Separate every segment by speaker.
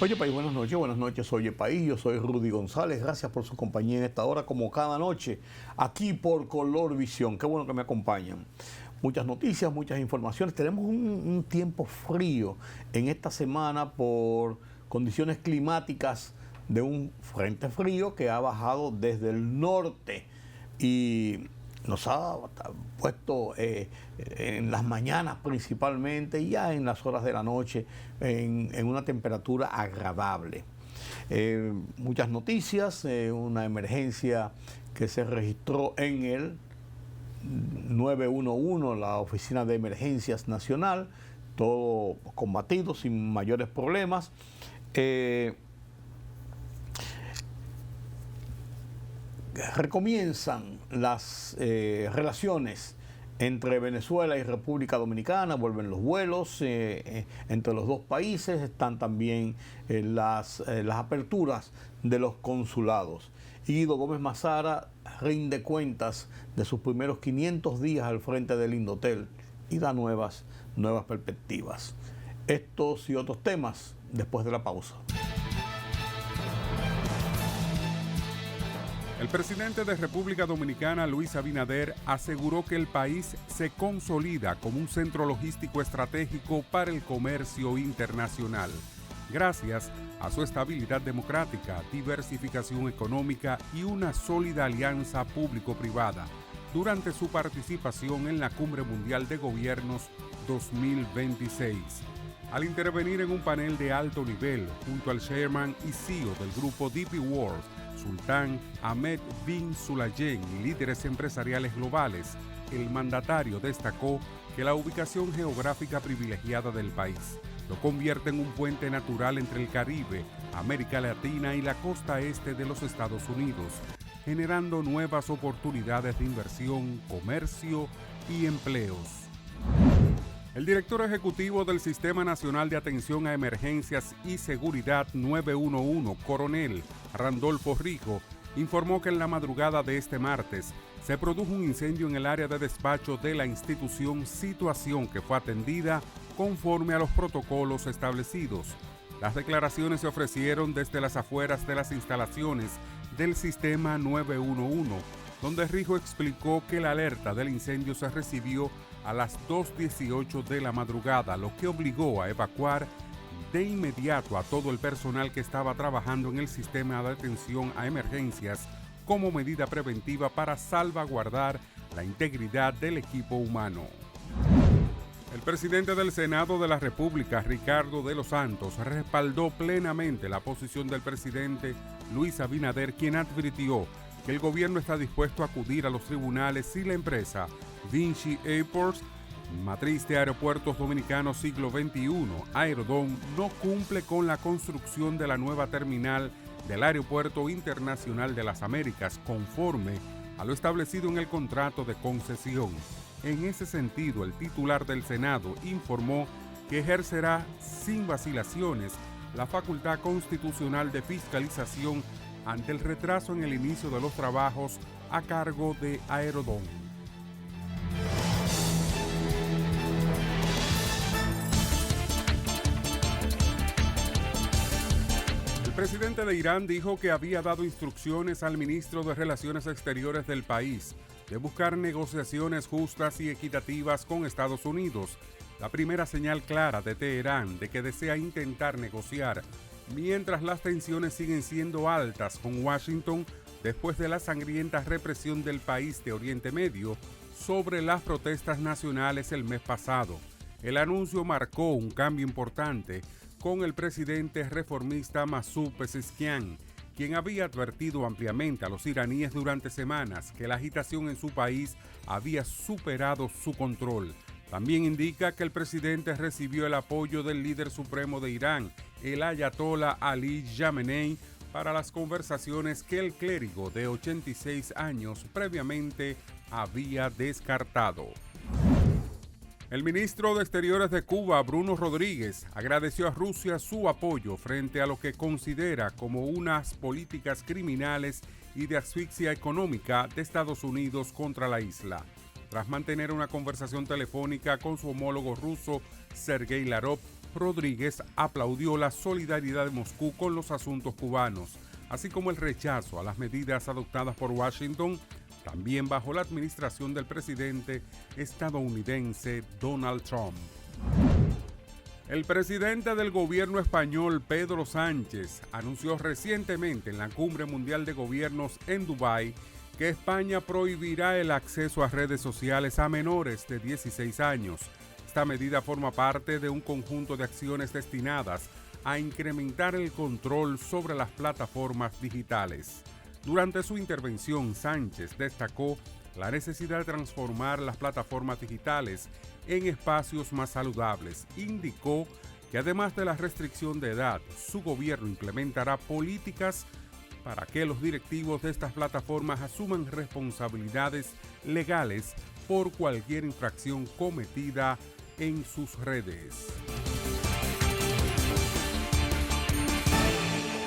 Speaker 1: Oye País, buenas noches, Oye País, yo soy Rudy González, gracias por su compañía en esta hora, como cada noche, aquí por Color Visión, qué bueno que me acompañan. Muchas noticias, muchas informaciones, tenemos un tiempo frío en esta semana por condiciones climáticas de un frente frío que ha bajado desde el norte y nos ha puesto en las mañanas principalmente y ya en las horas de la noche en una temperatura agradable. Muchas noticias, una emergencia que se registró en el 911, la Oficina de Emergencias Nacional, todo combatido sin mayores problemas. Recomienzan las relaciones entre Venezuela y República Dominicana, vuelven los vuelos entre los dos países, están también las aperturas de los consulados. Guido Gómez Mazara rinde cuentas de sus primeros 500 días al frente del Indotel y da nuevas perspectivas. Estos y otros temas después de la pausa.
Speaker 2: El presidente de República Dominicana, Luis Abinader, aseguró que el país se consolida como un centro logístico estratégico para el comercio internacional, gracias a su estabilidad democrática, diversificación económica y una sólida alianza público-privada durante su participación en la Cumbre Mundial de Gobiernos 2026. Al intervenir en un panel de alto nivel junto al chairman y CEO del grupo DP World, Sultán Ahmed bin Sulayem, y líderes empresariales globales, el mandatario destacó que la ubicación geográfica privilegiada del país lo convierte en un puente natural entre el Caribe, América Latina y la costa este de los Estados Unidos, generando nuevas oportunidades de inversión, comercio y empleos. El director ejecutivo del Sistema Nacional de Atención a Emergencias y Seguridad 911, coronel Randolfo Rijo, informó que en la madrugada de este martes se produjo un incendio en el área de despacho de la institución, situación que fue atendida conforme a los protocolos establecidos. Las declaraciones se ofrecieron desde las afueras de las instalaciones del Sistema 911, donde Rijo explicó que la alerta del incendio se recibió a las 2:18 de la madrugada, lo que obligó a evacuar de inmediato a todo el personal que estaba trabajando en el sistema de atención a emergencias como medida preventiva para salvaguardar la integridad del equipo humano. El presidente del Senado de la República, Ricardo de los Santos, respaldó plenamente la posición del presidente Luis Abinader, quien advirtió que el gobierno está dispuesto a acudir a los tribunales si la empresa Vinci Airports, matriz de Aeropuertos Dominicanos Siglo XXI, Aerodom, no cumple con la construcción de la nueva terminal del Aeropuerto Internacional de las Américas conforme a lo establecido en el contrato de concesión. En ese sentido, el titular del Senado informó que ejercerá sin vacilaciones la facultad constitucional de fiscalización ante el retraso en el inicio de los trabajos a cargo de Aerodom. El presidente de Irán dijo que había dado instrucciones al ministro de Relaciones Exteriores del país de buscar negociaciones justas y equitativas con Estados Unidos, la primera señal clara de Teherán de que desea intentar negociar, mientras las tensiones siguen siendo altas con Washington después de la sangrienta represión del país de Oriente Medio sobre las protestas nacionales el mes pasado. El anuncio marcó un cambio importante con el presidente reformista Masoud Pezeshkian, quien había advertido ampliamente a los iraníes durante semanas que la agitación en su país había superado su control. También indica que el presidente recibió el apoyo del líder supremo de Irán, el ayatollah Ali Khamenei, para las conversaciones que el clérigo de 86 años previamente había descartado. El ministro de Exteriores de Cuba, Bruno Rodríguez, agradeció a Rusia su apoyo frente a lo que considera como unas políticas criminales y de asfixia económica de Estados Unidos contra la isla. Tras mantener una conversación telefónica con su homólogo ruso, Sergei Lavrov, Rodríguez aplaudió la solidaridad de Moscú con los asuntos cubanos, así como el rechazo a las medidas adoptadas por Washington, también bajo la administración del presidente estadounidense Donald Trump. El presidente del gobierno español, Pedro Sánchez, anunció recientemente en la Cumbre Mundial de Gobiernos en Dubái que España prohibirá el acceso a redes sociales a menores de 16 años. Esta medida forma parte de un conjunto de acciones destinadas a incrementar el control sobre las plataformas digitales. Durante su intervención, Sánchez destacó la necesidad de transformar las plataformas digitales en espacios más saludables. Indicó que además de la restricción de edad, su gobierno implementará políticas para que los directivos de estas plataformas asuman responsabilidades legales por cualquier infracción cometida en sus redes.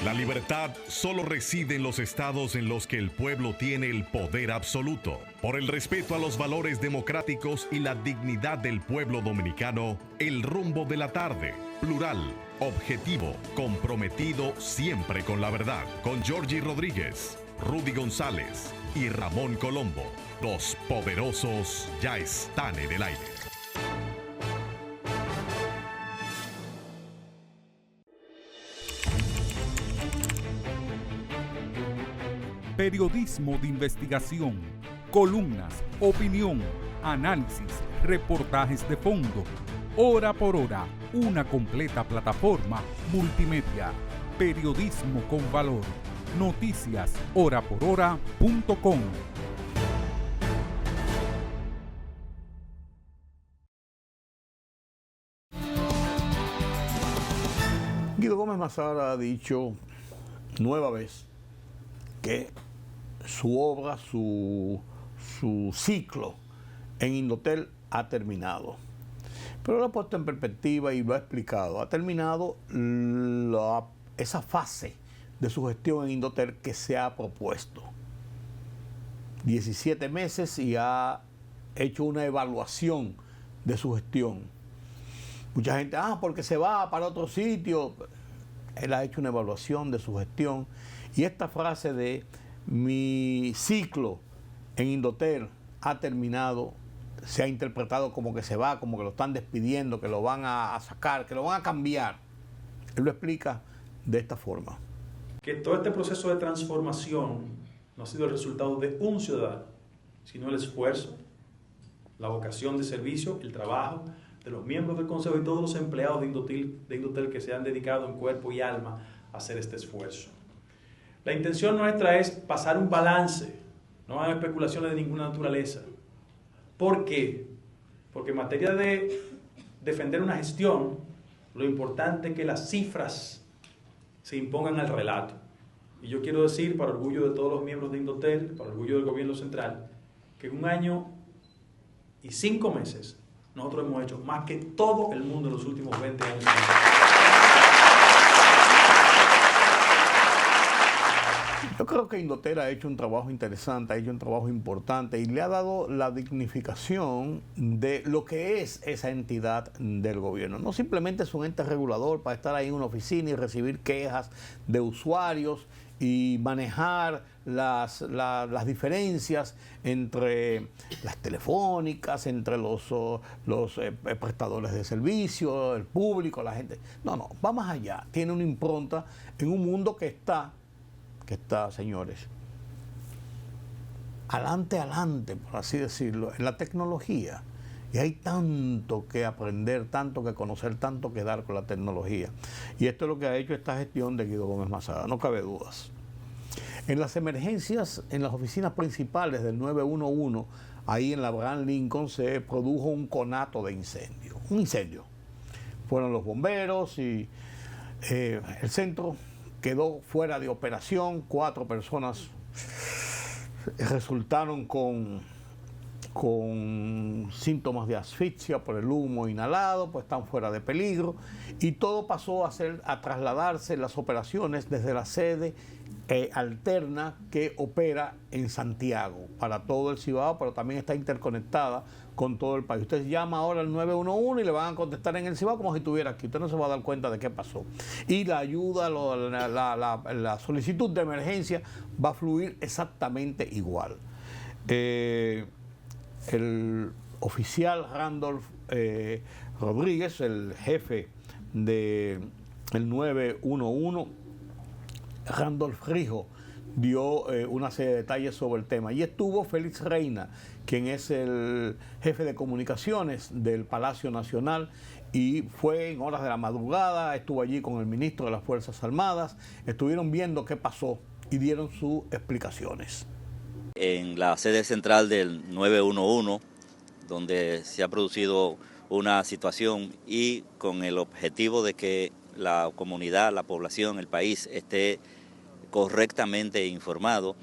Speaker 3: La libertad solo reside en los estados en los que el pueblo tiene el poder absoluto. Por el respeto a los valores democráticos y la dignidad del pueblo dominicano, El Rumbo de la Tarde, plural, objetivo, comprometido siempre con la verdad. Con Georgie Rodríguez, Rudy González y Ramón Colombo. Los poderosos ya están en el aire.
Speaker 2: Periodismo de investigación, columnas, opinión, análisis, reportajes de fondo. Hora por hora, una completa plataforma multimedia. Periodismo con valor. Noticias horaporhora.com.
Speaker 1: Guido Gómez Mazara ha dicho nueva vez que su obra, su ciclo en Indotel ha terminado. Pero lo ha puesto en perspectiva y lo ha explicado. Ha terminado esa fase de su gestión en Indotel que se ha propuesto. 17 meses y ha hecho una evaluación de su gestión. Mucha gente, porque se va para otro sitio. Él ha hecho una evaluación de su gestión. Y esta frase de mi ciclo en Indotel ha terminado, se ha interpretado como que se va, como que lo están despidiendo, que lo van a sacar, que lo van a cambiar. Él lo explica de esta forma.
Speaker 4: Que todo este proceso de transformación no ha sido el resultado de un ciudadano, sino el esfuerzo, la vocación de servicio, el trabajo de los miembros del Consejo y todos los empleados de Indotel que se han dedicado en cuerpo y alma a hacer este esfuerzo. La intención nuestra es pasar un balance, no hay especulaciones de ninguna naturaleza. ¿Por qué? Porque en materia de defender una gestión, lo importante es que las cifras se impongan al relato. Y yo quiero decir, para orgullo de todos los miembros de Indotel, para orgullo del gobierno central, que en 1 año y 5 meses nosotros hemos hecho más que todo el mundo en los últimos 20 años.
Speaker 1: Yo creo que Indotel ha hecho un trabajo interesante, ha hecho un trabajo importante y le ha dado la dignificación de lo que es esa entidad del gobierno. No simplemente es un ente regulador para estar ahí en una oficina y recibir quejas de usuarios y manejar las diferencias entre las telefónicas, entre los prestadores de servicio, el público, la gente. No, va más allá. Tiene una impronta en un mundo que está, señores, adelante, por así decirlo, en la tecnología. Y hay tanto que aprender, tanto que conocer, tanto que dar con la tecnología. Y esto es lo que ha hecho esta gestión de Guido Gómez Mazara, no cabe dudas. En las emergencias, en las oficinas principales del 911, ahí en la Abraham Lincoln, se produjo un conato de incendio. Un incendio. Fueron los bomberos y el centro quedó fuera de operación. 4 personas resultaron con síntomas de asfixia por el humo inhalado, pues están fuera de peligro. Y todo pasó a trasladarse las operaciones desde la sede alterna que opera en Santiago para todo el Cibao, pero también está interconectada con todo el país. Usted llama ahora al 911 y le van a contestar en el Cibao como si estuviera aquí. Usted no se va a dar cuenta de qué pasó. Y la ayuda, la solicitud de emergencia va a fluir exactamente igual. El oficial Randolph Rodríguez, el jefe del 911, Randolph Rijo, dio una serie de detalles sobre el tema. Y estuvo Félix Reina, quien es el jefe de comunicaciones del Palacio Nacional, y fue en horas de la madrugada, estuvo allí con el ministro de las Fuerzas Armadas, estuvieron viendo qué pasó y dieron sus explicaciones.
Speaker 5: En la sede central del 911, donde se ha producido una situación y con el objetivo de que la comunidad, la población, el país esté correctamente informado,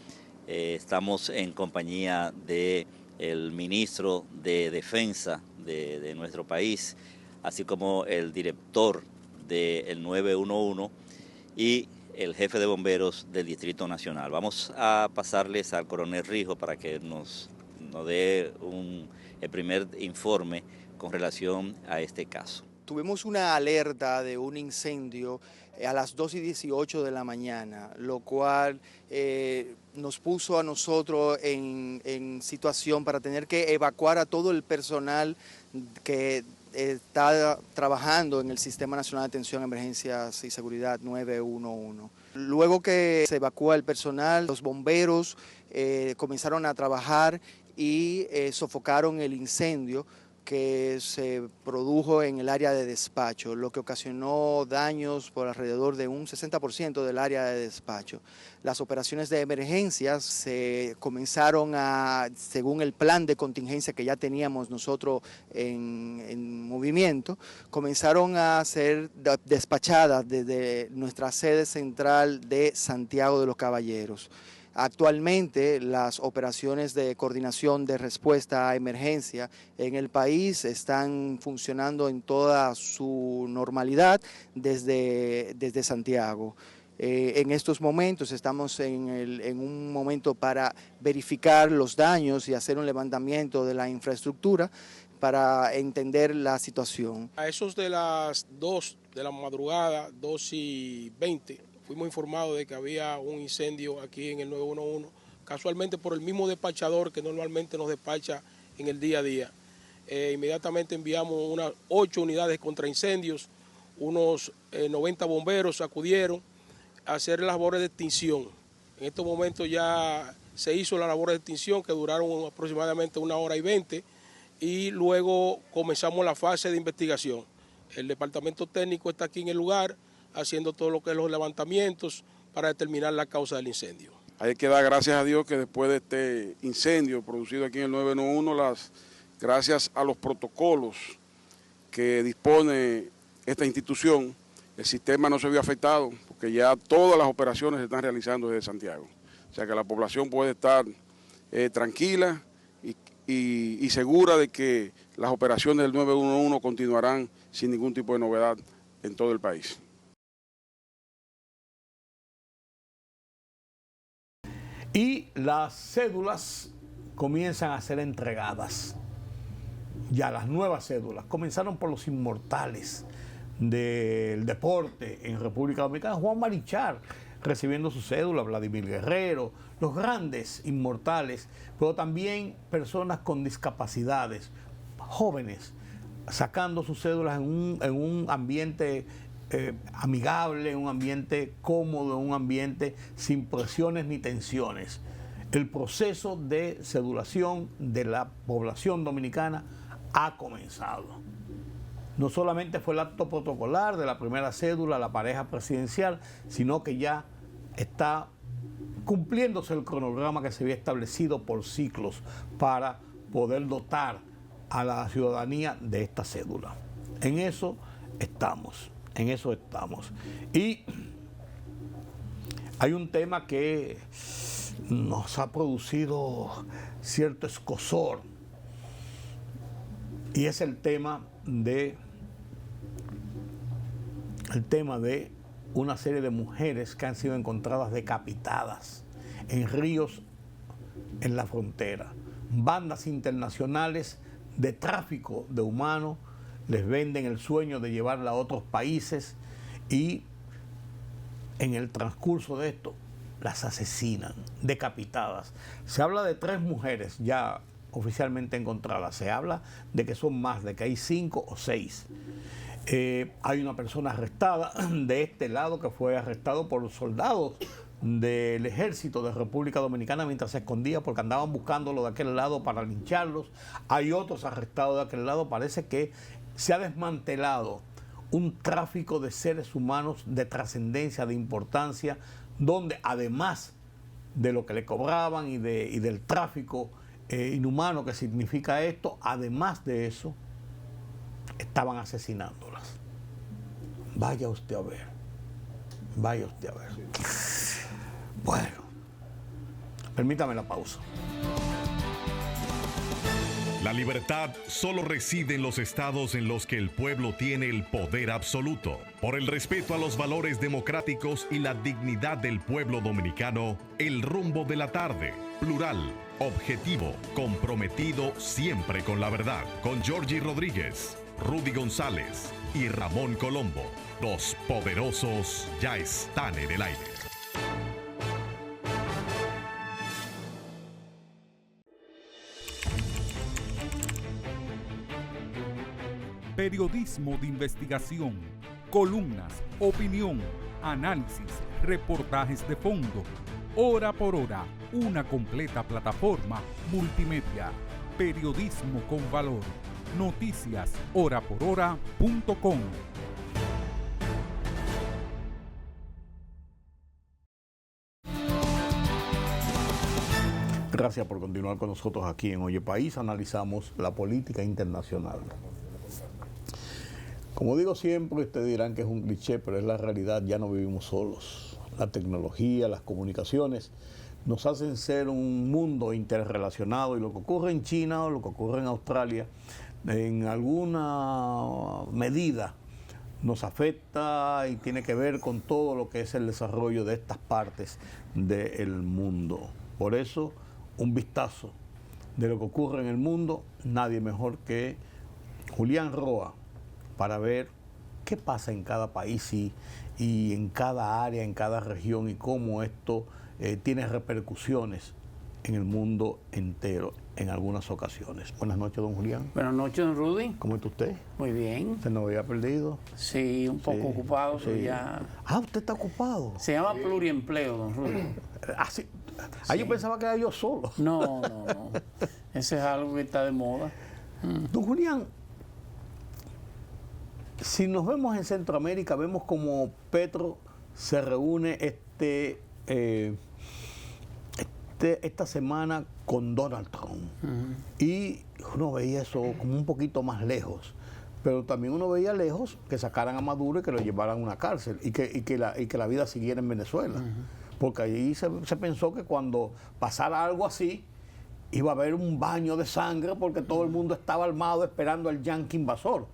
Speaker 5: estamos en compañía del ministro de Defensa de nuestro país, así como el director del 911 y el jefe de bomberos del Distrito Nacional. Vamos a pasarles al coronel Rijo para que nos dé el primer informe con relación a este caso.
Speaker 6: Tuvimos una alerta de un incendio a las 2:18 de la mañana, lo cual nos puso a nosotros en situación para tener que evacuar a todo el personal que está trabajando en el Sistema Nacional de Atención a Emergencias y Seguridad 911. Luego que se evacúa el personal, los bomberos comenzaron a trabajar y sofocaron el incendio que se produjo en el área de despacho, lo que ocasionó daños por alrededor de un 60% del área de despacho. Las operaciones de emergencias se comenzaron según el plan de contingencia que ya teníamos nosotros en movimiento, comenzaron a ser despachadas desde nuestra sede central de Santiago de los Caballeros. Actualmente las operaciones de coordinación de respuesta a emergencia en el país están funcionando en toda su normalidad desde Santiago. En estos momentos estamos en un momento para verificar los daños y hacer un levantamiento de la infraestructura para entender la situación.
Speaker 7: A esos de las 2 de la madrugada, 2:20, fuimos informados de que había un incendio aquí en el 911, casualmente por el mismo despachador que normalmente nos despacha en el día a día. Inmediatamente enviamos unas 8 unidades contra incendios, unos 90 bomberos acudieron a hacer labores de extinción. En estos momentos ya se hizo la labor de extinción que duraron aproximadamente 1:20 y luego comenzamos la fase de investigación. El departamento técnico está aquí en el lugar, haciendo todo lo que es los levantamientos para determinar la causa del incendio.
Speaker 8: Hay que dar gracias a Dios que después de este incendio producido aquí en el 911, gracias a los protocolos que dispone esta institución, el sistema no se vio afectado porque ya todas las operaciones se están realizando desde Santiago. O sea que la población puede estar tranquila y segura de que las operaciones del 911 continuarán sin ningún tipo de novedad en todo el país.
Speaker 1: Y las cédulas comienzan a ser entregadas. Ya las nuevas cédulas comenzaron por los inmortales del deporte en República Dominicana. Juan Marichal recibiendo su cédula, Vladimir Guerrero, los grandes inmortales, pero también personas con discapacidades, jóvenes, sacando sus cédulas en un ambiente amigable, en un ambiente cómodo, en un ambiente sin presiones ni tensiones. El proceso de cedulación de la población dominicana ha comenzado. No solamente fue el acto protocolar de la primera cédula, la pareja presidencial, sino que ya está cumpliéndose el cronograma que se había establecido por ciclos para poder dotar a la ciudadanía de esta cédula. En eso estamos. En eso estamos. Y hay un tema que nos ha producido cierto escozor y es el tema de una serie de mujeres que han sido encontradas decapitadas en ríos en la frontera. Bandas internacionales de tráfico de humanos, les venden el sueño de llevarla a otros países y en el transcurso de esto las asesinan, decapitadas. Se habla de 3 mujeres ya oficialmente encontradas, se habla de que son más, de que hay 5 o 6. Hay una persona arrestada de este lado que fue arrestado por los soldados del ejército de República Dominicana mientras se escondía porque andaban buscándolo de aquel lado para lincharlos. Hay otros arrestados de aquel lado. Parece que se ha desmantelado un tráfico de seres humanos de trascendencia, de importancia, donde además de lo que le cobraban y del tráfico inhumano que significa esto, además de eso, estaban asesinándolas. Vaya usted a ver. Vaya usted a ver. Bueno, permítame la pausa.
Speaker 3: La libertad solo reside en los estados en los que el pueblo tiene el poder absoluto. Por el respeto a los valores democráticos y la dignidad del pueblo dominicano, el rumbo de la tarde, plural, objetivo, comprometido siempre con la verdad. Con Georgie Rodríguez, Rudy González y Ramón Colombo. Los poderosos ya están en el aire.
Speaker 2: Periodismo de investigación, columnas, opinión, análisis, reportajes de fondo. Hora por hora, una completa plataforma multimedia. Periodismo con valor. Noticias horaporhora.com.
Speaker 1: Gracias por continuar con nosotros aquí en Oye País. Analizamos la política internacional. Como digo siempre, ustedes dirán que es un cliché, pero es la realidad, ya no vivimos solos. La tecnología, las comunicaciones nos hacen ser un mundo interrelacionado y lo que ocurre en China o lo que ocurre en Australia, en alguna medida nos afecta y tiene que ver con todo lo que es el desarrollo de estas partes del mundo. Por eso, un vistazo de lo que ocurre en el mundo, nadie mejor que Julián Roa, para ver qué pasa en cada país y en cada área, en cada región y cómo esto tiene repercusiones en el mundo entero en algunas ocasiones. Buenas noches, don Julián.
Speaker 9: Buenas noches, don Rudy.
Speaker 1: ¿Cómo está usted?
Speaker 9: Muy bien.
Speaker 1: ¿Usted no había perdido?
Speaker 9: Sí, un poco ocupado,
Speaker 1: sí.
Speaker 9: pero ya...
Speaker 1: Ah, usted está ocupado.
Speaker 9: Se llama pluriempleo, don Rudy.
Speaker 1: Sí. Yo pensaba que era yo solo.
Speaker 9: No. Eso es algo que está de moda.
Speaker 1: Don Julián, si nos vemos en Centroamérica, vemos como Petro se reúne esta semana con Donald Trump. Y uno veía eso como un poquito más lejos. Pero también uno veía lejos que sacaran a Maduro y que lo llevaran a una cárcel y que la vida siguiera en Venezuela. Porque allí se pensó que cuando pasara algo así, iba a haber un baño de sangre porque todo el mundo estaba armado esperando al yanqui invasor.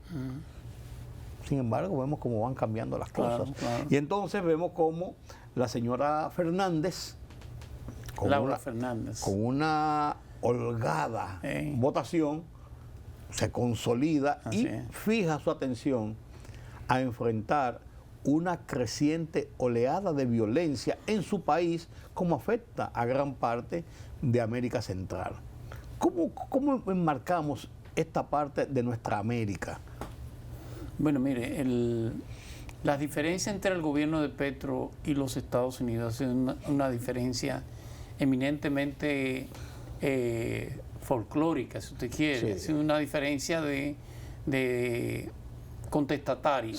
Speaker 1: Sin embargo, vemos cómo van cambiando las cosas.
Speaker 9: Claro.
Speaker 1: Y entonces vemos cómo la señora Fernández,
Speaker 9: Laura Fernández,
Speaker 1: con una holgada votación, se consolida y fija su atención a enfrentar una creciente oleada de violencia en su país, como afecta a gran parte de América Central. ¿Cómo enmarcamos esta parte de nuestra América?
Speaker 9: Bueno, mire, la diferencia entre el gobierno de Petro y los Estados Unidos es una diferencia eminentemente folclórica, si usted quiere. Es una diferencia de contestataria.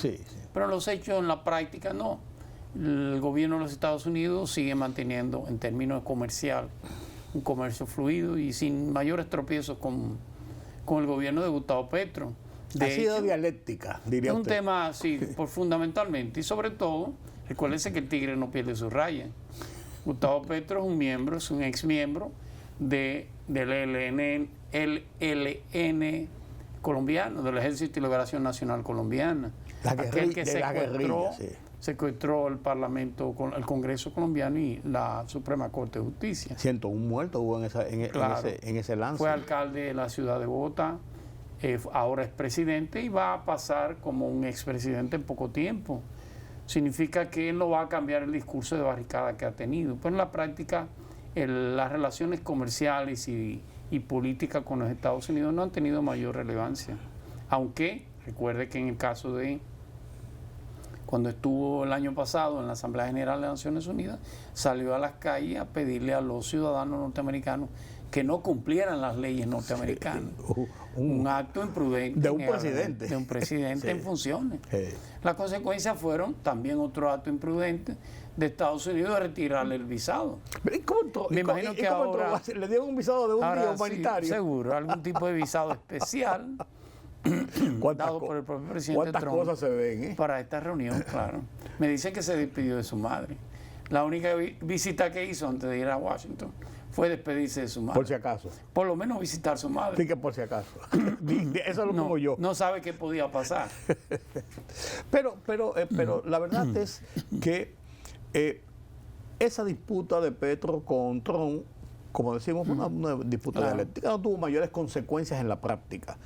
Speaker 9: Pero los hechos en la práctica no. El gobierno de los Estados Unidos sigue manteniendo, en términos comercial, un comercio fluido y sin mayores tropiezos con el gobierno de Gustavo Petro.
Speaker 1: Ha sido dialéctica, diría usted.
Speaker 9: Es un tema, sí, fundamentalmente. Y sobre todo, recuérdense que el tigre no pierde su raya. Gustavo Petro es un ex miembro del ELN colombiano, del Ejército de Liberación Nacional Colombiana. Aquel que secuestró el Parlamento, el Congreso colombiano y la Suprema Corte de Justicia.
Speaker 1: 101 muertos hubo en ese lance.
Speaker 9: Fue alcalde de la ciudad de Bogotá ahora es presidente y va a pasar como un expresidente en poco tiempo. Significa que él no va a cambiar el discurso de barricada que ha tenido. Pues en la práctica, las relaciones comerciales y políticas con los Estados Unidos no han tenido mayor relevancia. Aunque, recuerde que en el caso de cuando estuvo el año pasado en la Asamblea General de Naciones Unidas, salió a las calles a pedirle a los ciudadanos norteamericanos que no cumplieran las leyes norteamericanas. Sí, un acto imprudente.
Speaker 1: De un presidente.
Speaker 9: De un presidente
Speaker 1: sí.
Speaker 9: En funciones. Sí. Las consecuencias fueron también otro acto imprudente de Estados Unidos de retirarle el visado.
Speaker 1: Me imagino que ahora le dieron un visado de un día humanitario.
Speaker 9: Sí, seguro, algún tipo de visado especial dado por el propio presidente Trump.
Speaker 1: Cosas se ven,
Speaker 9: para esta reunión, claro. Me dicen que se despidió de su madre. La única visita que hizo antes de ir a Washington fue despedirse de su madre.
Speaker 1: Por si acaso.
Speaker 9: Por lo menos visitar a su madre.
Speaker 1: Sí, que por si acaso. Eso lo pongo yo.
Speaker 9: No sabe qué podía pasar.
Speaker 1: pero la verdad es que esa disputa de Petro con Trump, como decimos, una disputa dialéctica, no tuvo mayores consecuencias en la práctica.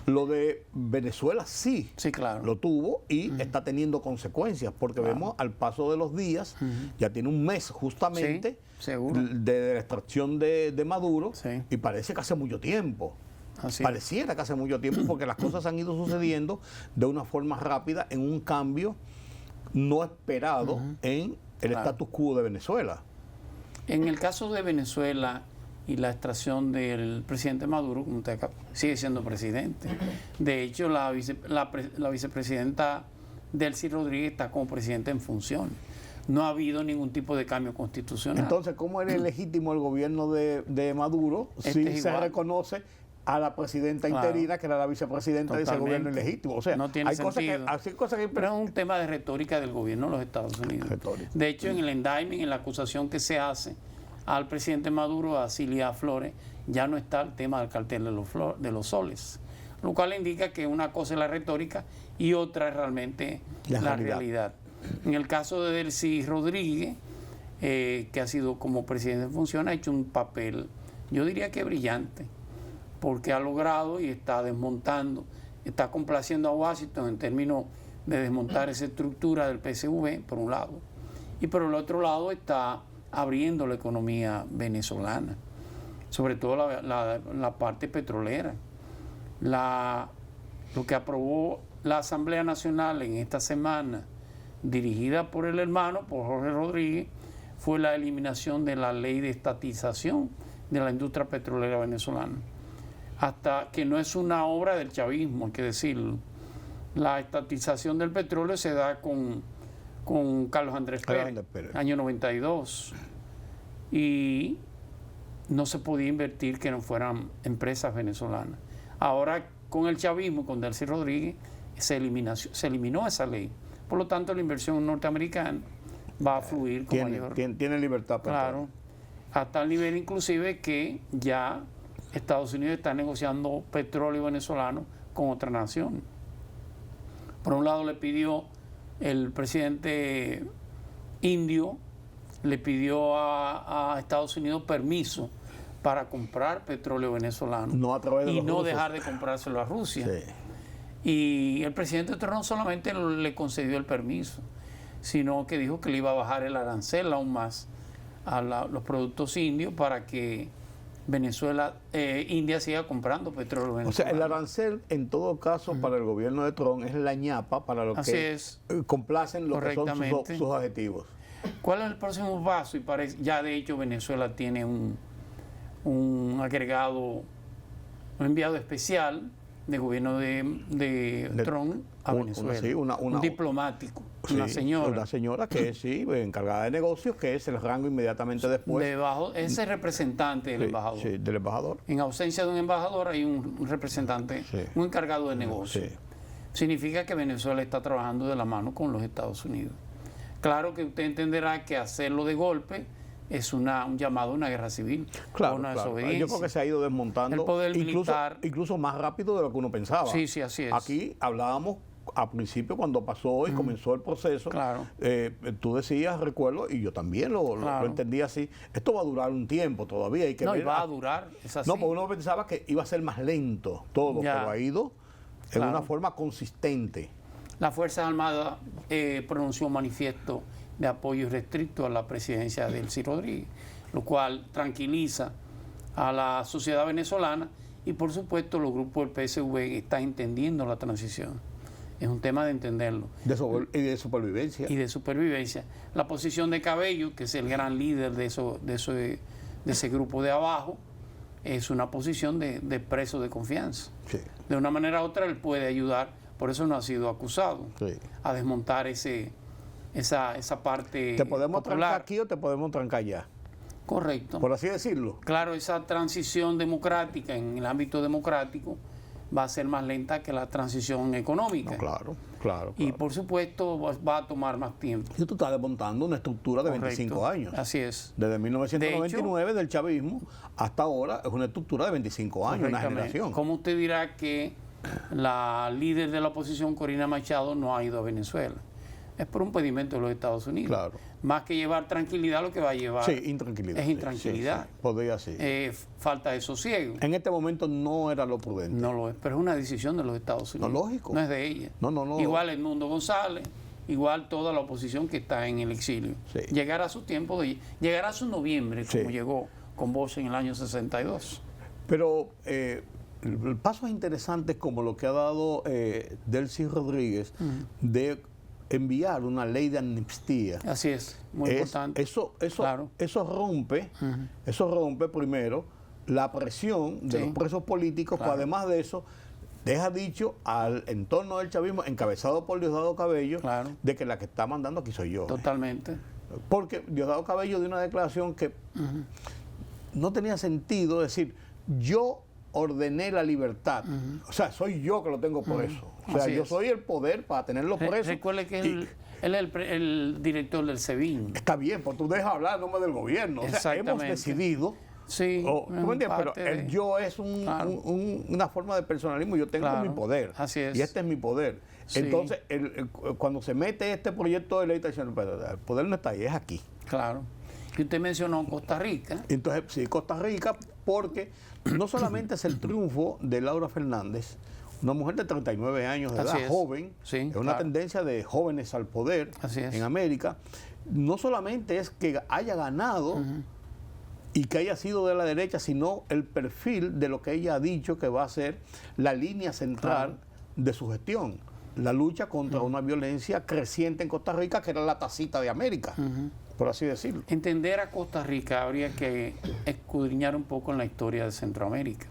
Speaker 1: Lo de Venezuela sí,
Speaker 9: claro.
Speaker 1: Lo tuvo y está teniendo consecuencias, porque vemos al paso de los días, ya tiene un mes justamente de la extracción de Maduro, y parece que hace mucho tiempo. Pareciera que hace mucho tiempo, porque las cosas han ido sucediendo de una forma rápida en un cambio no esperado en el status quo de Venezuela.
Speaker 9: En el caso de Venezuela y la extracción del presidente Maduro, como usted sigue siendo presidente. De hecho, la vicepresidenta Delcy Rodríguez está como presidenta en funciones. No ha habido ningún tipo de cambio constitucional.
Speaker 1: Entonces, ¿cómo era legítimo el gobierno de Maduro si se reconoce a la presidenta interina, que era la vicepresidenta de ese gobierno ilegítimo? O sea,
Speaker 9: no tiene sentido.
Speaker 1: Pero
Speaker 9: es un tema de retórica del gobierno de los Estados Unidos. De hecho, en el indictment, en la acusación que se hace al presidente Maduro, a Cilia Flores, ya no está el tema del cartel de los soles, lo cual indica que una cosa es la retórica y otra es realmente la realidad. En el caso de Delcy Rodríguez, que ha sido como presidente en función, ha hecho un papel, yo diría que brillante, porque ha logrado y está desmontando, está complaciendo a Washington en términos de desmontar esa estructura del PSV, por un lado, y por el otro lado está abriendo la economía venezolana, sobre todo la parte petrolera. Lo que aprobó la Asamblea Nacional en esta semana, dirigida por el hermano, por Jorge Rodríguez, fue la eliminación de la ley de estatización de la industria petrolera venezolana. Hasta que no es una obra del chavismo, hay que decirlo. La estatización del petróleo se da con Carlos Andrés Pérez, año 92, y no se podía invertir que no fueran empresas venezolanas. Ahora, con el chavismo, con Delcy Rodríguez, se eliminó esa ley. Por lo tanto, la inversión norteamericana va a fluir con mayor...
Speaker 1: Tiene libertad.
Speaker 9: Claro, hasta el nivel inclusive que ya Estados Unidos está negociando petróleo venezolano con otra nación. Por un lado le pidió el presidente indio, le pidió a Estados Unidos permiso para comprar petróleo venezolano y no dejar de comprárselo a Rusia. Y el presidente Trump no solamente le concedió el permiso, sino que dijo que le iba a bajar el arancel aún más a los productos indios para que India siga comprando petróleo venezolano.
Speaker 1: O sea, el arancel, en todo caso, para el gobierno de Trump es la ñapa para lo que complacen lo que son sus objetivos.
Speaker 9: ¿Cuál es el próximo paso? Y ya de hecho Venezuela tiene un agregado, un enviado especial del gobierno de Trump a Venezuela. Un diplomático, una señora.
Speaker 1: Una señora que es encargada de negocios, que es el rango inmediatamente después.
Speaker 9: Es el representante del embajador.
Speaker 1: Sí, del embajador.
Speaker 9: En ausencia de un embajador hay un representante, un encargado de negocios. Significa que Venezuela está trabajando de la mano con los Estados Unidos. Claro que usted entenderá que hacerlo de golpe es un llamado a una guerra civil, una desobediencia.
Speaker 1: Yo creo que se ha ido desmontando
Speaker 9: el poder militar,
Speaker 1: incluso más rápido de lo que uno pensaba.
Speaker 9: Sí, así es.
Speaker 1: Aquí hablábamos a principio cuando pasó y comenzó el proceso,
Speaker 9: Claro.
Speaker 1: Tú decías, recuerdo, y yo también lo entendí así, esto va a durar un tiempo todavía. Hay que
Speaker 9: No, y
Speaker 1: ver
Speaker 9: va a durar, es así.
Speaker 1: No, porque uno pensaba que iba a ser más lento todo,
Speaker 9: Ya.
Speaker 1: pero ha ido en
Speaker 9: Claro.
Speaker 1: una forma consistente.
Speaker 9: Las Fuerzas Armadas pronunció un manifiesto de apoyo irrestricto a la presidencia de Delcy Rodríguez, lo cual tranquiliza a la sociedad venezolana y por supuesto los grupos del PSV están entendiendo la transición. Es un tema de entenderlo.
Speaker 1: Y de supervivencia.
Speaker 9: Y de supervivencia. La posición de Cabello, que es el gran líder de ese grupo de abajo, es una posición de preso de confianza.
Speaker 1: Sí.
Speaker 9: De una manera u otra él puede ayudar, por eso no ha sido acusado,
Speaker 1: Sí.
Speaker 9: a desmontar esa parte
Speaker 1: ¿Te podemos trancar
Speaker 9: popular.
Speaker 1: aquí o te podemos trancar allá?
Speaker 9: Correcto.
Speaker 1: Por así decirlo.
Speaker 9: Claro, esa transición democrática en el ámbito democrático va a ser más lenta que la transición económica.
Speaker 1: No, claro.
Speaker 9: Y por supuesto va a tomar más tiempo.
Speaker 1: Y tú estás desmontando una estructura de
Speaker 9: Correcto.
Speaker 1: 25 años.
Speaker 9: Así es.
Speaker 1: Desde 1999
Speaker 9: De hecho,
Speaker 1: del chavismo hasta ahora es una estructura de 25 años, una
Speaker 9: Correctamente.
Speaker 1: generación.
Speaker 9: ¿Cómo usted dirá que la líder de la oposición, Corina Machado, no ha ido a Venezuela? Es por un pedimento de los Estados Unidos.
Speaker 1: Claro.
Speaker 9: Más que llevar tranquilidad, lo que va a llevar
Speaker 1: Sí, intranquilidad.
Speaker 9: es intranquilidad.
Speaker 1: Sí. Podría ser.
Speaker 9: Falta de sosiego.
Speaker 1: En este momento no era lo prudente.
Speaker 9: No lo es, pero es una decisión de los Estados Unidos.
Speaker 1: No, lógico.
Speaker 9: No es de ella.
Speaker 1: No.
Speaker 9: Igual Edmundo González, igual toda la oposición que está en el exilio.
Speaker 1: Sí.
Speaker 9: Llegará su tiempo, llegará a su noviembre, como
Speaker 1: Sí.
Speaker 9: llegó con Bosch en el año 62.
Speaker 1: Pero pasos interesantes como lo que ha dado Delcy Rodríguez de enviar una ley de amnistía.
Speaker 9: Así es, muy importante. Claro.
Speaker 1: Eso rompe primero la presión de
Speaker 9: Sí.
Speaker 1: los presos políticos,
Speaker 9: Claro.
Speaker 1: pero además de eso deja dicho al entorno del chavismo, encabezado por Diosdado Cabello,
Speaker 9: Claro.
Speaker 1: de que la que está mandando aquí soy yo.
Speaker 9: Totalmente.
Speaker 1: Porque Diosdado Cabello dio una declaración que no tenía sentido decir, yo ordené la libertad. O sea, soy yo que lo tengo por eso. O sea,
Speaker 9: Así
Speaker 1: yo
Speaker 9: es.
Speaker 1: soy el poder para tenerlo preso.
Speaker 9: Recuerde que
Speaker 1: Y
Speaker 9: él es el director del SEBIN.
Speaker 1: está bien, pues tú dejas hablar en nombre del gobierno. O sea, hemos
Speaker 9: Exactamente.
Speaker 1: decidido.
Speaker 9: Sí,
Speaker 1: ¿Tú me entiendes? Pero
Speaker 9: parte
Speaker 1: el
Speaker 9: de-
Speaker 1: yo es
Speaker 9: Claro.
Speaker 1: una forma de personalismo. Yo tengo
Speaker 9: Claro.
Speaker 1: mi poder.
Speaker 9: Así es.
Speaker 1: Y este es mi poder.
Speaker 9: Sí.
Speaker 1: Entonces, cuando se mete este proyecto de ley, está diciendo, "Pero el poder no está ahí, es aquí".
Speaker 9: Claro. Y usted mencionó Costa Rica.
Speaker 1: Entonces, sí, Costa Rica, porque no solamente es el triunfo de Laura Fernández, una mujer de 39 años de
Speaker 9: Así
Speaker 1: edad,
Speaker 9: es.
Speaker 1: joven,
Speaker 9: Sí,
Speaker 1: es una
Speaker 9: claro.
Speaker 1: tendencia de jóvenes al poder
Speaker 9: Así es.
Speaker 1: en América. No solamente es que haya ganado y que haya sido de la derecha, sino el perfil de lo que ella ha dicho que va a ser la línea central de su gestión. La lucha contra una violencia creciente en Costa Rica, que era la tacita de América, por así decirlo.
Speaker 9: Entender a Costa Rica habría que escudriñar un poco en la historia de Centroamérica.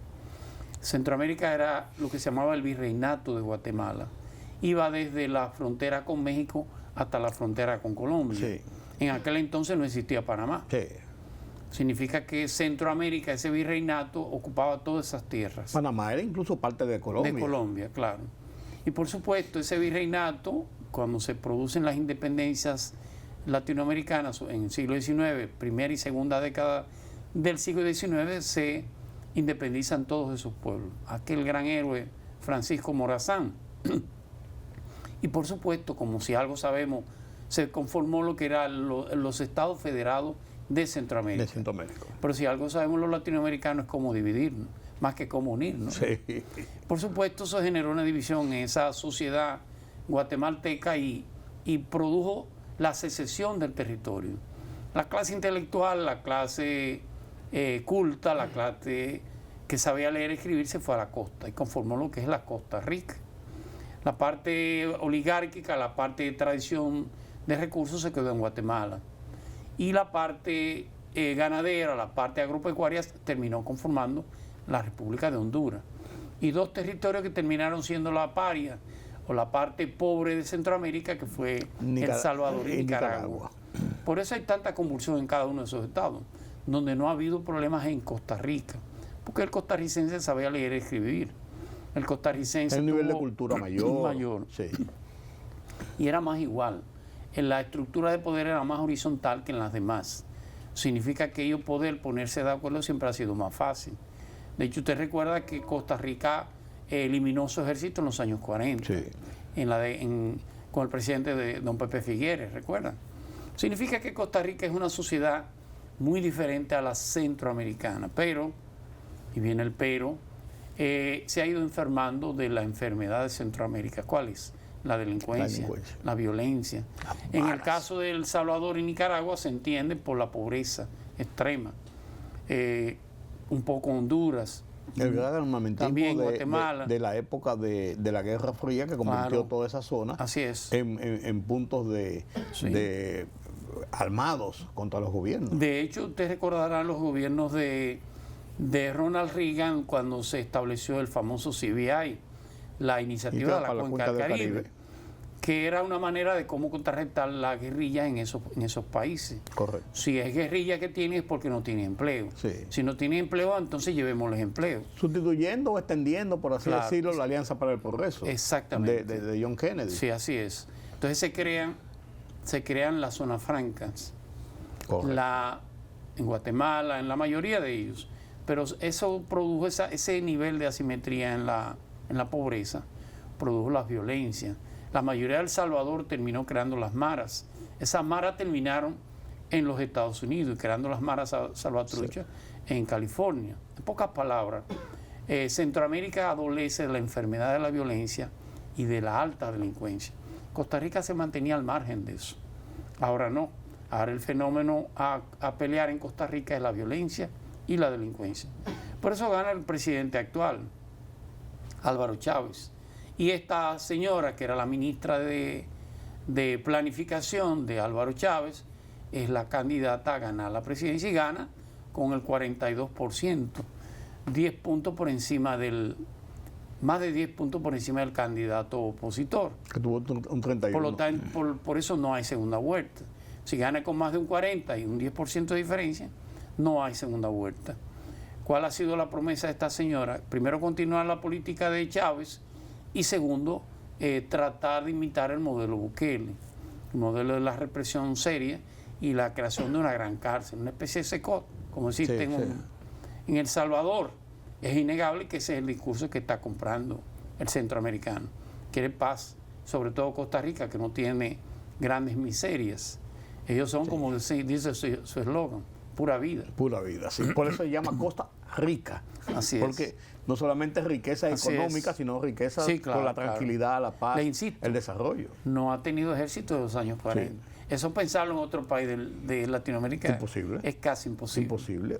Speaker 9: Centroamérica era lo que se llamaba el virreinato de Guatemala. Iba desde la frontera con México hasta la frontera con Colombia.
Speaker 1: Sí.
Speaker 9: En aquel entonces no existía Panamá.
Speaker 1: Sí.
Speaker 9: Significa que Centroamérica, ese virreinato, ocupaba todas esas tierras.
Speaker 1: Panamá era incluso parte de Colombia.
Speaker 9: De Colombia, claro. Y por supuesto, ese virreinato, cuando se producen las independencias latinoamericanas en el siglo XIX, primera y segunda década del siglo XIX, se independizan todos esos pueblos. Aquel gran héroe Francisco Morazán. Y por supuesto, como si algo sabemos, se conformó lo que eran los estados federados de Centroamérica.
Speaker 1: De Centroamérica.
Speaker 9: Pero si algo sabemos los latinoamericanos es cómo dividirnos, más que cómo unirnos.
Speaker 1: Sí.
Speaker 9: Por supuesto, eso generó una división en esa sociedad guatemalteca y produjo la secesión del territorio. La clase intelectual, la clase culta, la clase que sabía leer y escribir se fue a la costa y conformó lo que es la Costa Rica. La parte oligárquica, la parte de tradición de recursos se quedó en Guatemala. Y la parte ganadera, la parte agropecuaria terminó conformando la República de Honduras. Y dos territorios que terminaron siendo la paria o la parte pobre de Centroamérica, que fue El Salvador y Nicaragua. Por eso hay tanta convulsión en cada uno de esos estados, donde no ha habido problemas en Costa Rica, porque el costarricense sabía leer y escribir. El costarricense
Speaker 1: El nivel de
Speaker 9: tuvo
Speaker 1: cultura mayor. Sí.
Speaker 9: Y era más igual. En la estructura de poder era más horizontal que en las demás. Significa que ellos poder ponerse de acuerdo siempre ha sido más fácil. De hecho, usted recuerda que Costa Rica eliminó su ejército en los años 40.
Speaker 1: Sí.
Speaker 9: con el presidente de don Pepe Figueres, ¿recuerdan? Significa que Costa Rica es una sociedad muy diferente a la centroamericana, pero, y viene el pero, se ha ido enfermando de la enfermedad de Centroamérica. ¿Cuál es? La delincuencia, la violencia. En el caso de El Salvador y Nicaragua se entiende por la pobreza extrema. Un poco Honduras.
Speaker 1: El gran armamentismo
Speaker 9: también Guatemala.
Speaker 1: De la época de la Guerra Fría que convirtió toda esa zona en puntos de armados contra los gobiernos.
Speaker 9: De hecho, ustedes recordarán los gobiernos de Ronald Reagan cuando se estableció el famoso CBI, la iniciativa de la Cuenca del Caribe, que era una manera de cómo contrarrestar la guerrilla en esos países.
Speaker 1: Correcto.
Speaker 9: Si es guerrilla que tiene es porque no tiene empleo.
Speaker 1: Sí.
Speaker 9: Si no tiene empleo, entonces llevémosles empleo.
Speaker 1: Sustituyendo o extendiendo, por así decirlo, la Alianza para el Progreso.
Speaker 9: Exactamente.
Speaker 1: De John Kennedy.
Speaker 9: Sí, así es. Entonces se crean las zonas francas. En Guatemala, en la mayoría de ellos. Pero eso produjo ese nivel de asimetría en la pobreza, produjo las violencias. La mayoría de El Salvador terminó creando las maras. Esas maras terminaron en los Estados Unidos, creando las maras salvatruchas en California. En pocas palabras, Centroamérica adolece de la enfermedad de la violencia y de la alta delincuencia. Costa Rica se mantenía al margen de eso. Ahora no. Ahora el fenómeno a pelear en Costa Rica es la violencia y la delincuencia. Por eso gana el presidente actual, Álvaro Chávez. Y esta señora, que era la ministra de Planificación de Álvaro Chávez, es la candidata a ganar la presidencia y gana con el 42%, 10 puntos por encima más de 10 puntos por encima del candidato opositor.
Speaker 1: Que tuvo un 31%.
Speaker 9: Por lo tanto, por eso no hay segunda vuelta. Si gana con más de un 40 y un 10% de diferencia, no hay segunda vuelta. ¿Cuál ha sido la promesa de esta señora? Primero, continuar la política de Chávez y segundo, tratar de imitar el modelo Bukele, el modelo de la represión seria y la creación de una gran cárcel, una especie de secot, como existe en El Salvador. Es innegable que ese es el discurso que está comprando el centroamericano. Quiere paz, sobre todo Costa Rica, que no tiene grandes miserias. Ellos son, como dice su eslogan, pura vida.
Speaker 1: Pura vida, sí. Por eso se llama Costa Rica.
Speaker 9: Así es.
Speaker 1: Porque no solamente es riqueza económica, sino riqueza por la tranquilidad, la paz, el desarrollo.
Speaker 9: No ha tenido ejército de los años 40. Sí. Eso pensarlo en otro país de Latinoamérica es casi imposible.
Speaker 1: Imposible.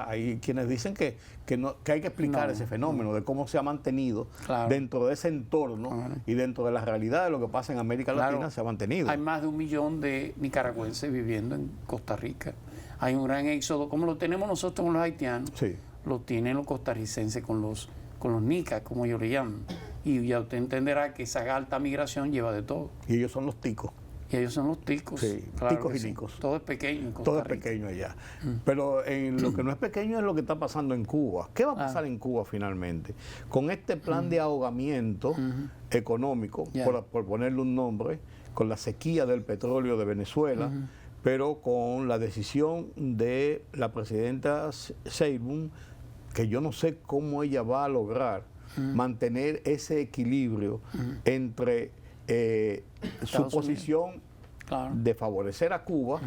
Speaker 1: Hay quienes dicen que hay que explicar ese fenómeno de cómo se ha mantenido dentro de ese entorno y dentro de la realidad de lo que pasa en América Latina se ha mantenido.
Speaker 9: Hay más de 1 millón de nicaragüenses viviendo en Costa Rica. Hay un gran éxodo, como lo tenemos nosotros con los haitianos, lo tienen los costarricenses con los nicas, como ellos le llaman. Y ya usted entenderá que esa alta migración lleva de todo.
Speaker 1: Y ellos son los ticos.
Speaker 9: Y ellos son los ticos.
Speaker 1: Sí,
Speaker 9: claro,
Speaker 1: ticos y nicos.
Speaker 9: Todo es pequeño en Costa
Speaker 1: Todo
Speaker 9: Rica.
Speaker 1: es pequeño allá. Pero en lo que no es pequeño es lo que está pasando en Cuba. ¿Qué va a pasar en Cuba finalmente? Con este plan de ahogamiento económico, por ponerle un nombre, con la sequía del petróleo de Venezuela, pero con la decisión de la presidenta Sheinbaum, que yo no sé cómo ella va a lograr mantener ese equilibrio entre su posición de favorecer a Cuba